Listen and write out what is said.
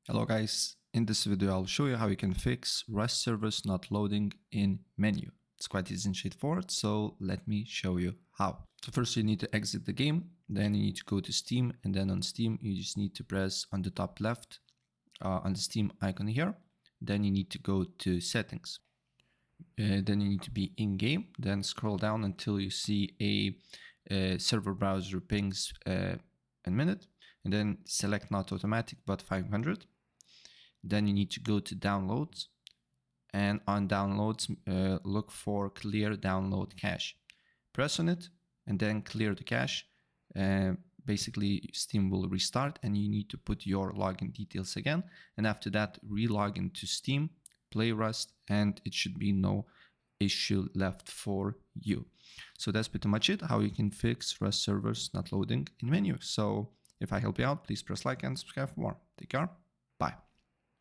Hello guys, in this video I'll show you how you can fix Rust servers not loading in menu. It's quite easy and straightforward, so let me show you how. So first you need to exit the game, then you need to go to Steam, and then on Steam you just need to press on the top left on the Steam icon here. Then you need to go to settings. Then you need to be in game, then scroll down until you see a server browser pings a minute, and then select not automatic but 500. Then you need to go to downloads, and on downloads look for clear download cache. Press on it and then clear the cache. Basically Steam will restart and you need to put your login details again, and after that re-log into Steam, play Rust, and it should be no issue left for you. So that's pretty much it, how you can fix Rust servers not loading in menu. So if I help you out, please press like and subscribe for more. Take care.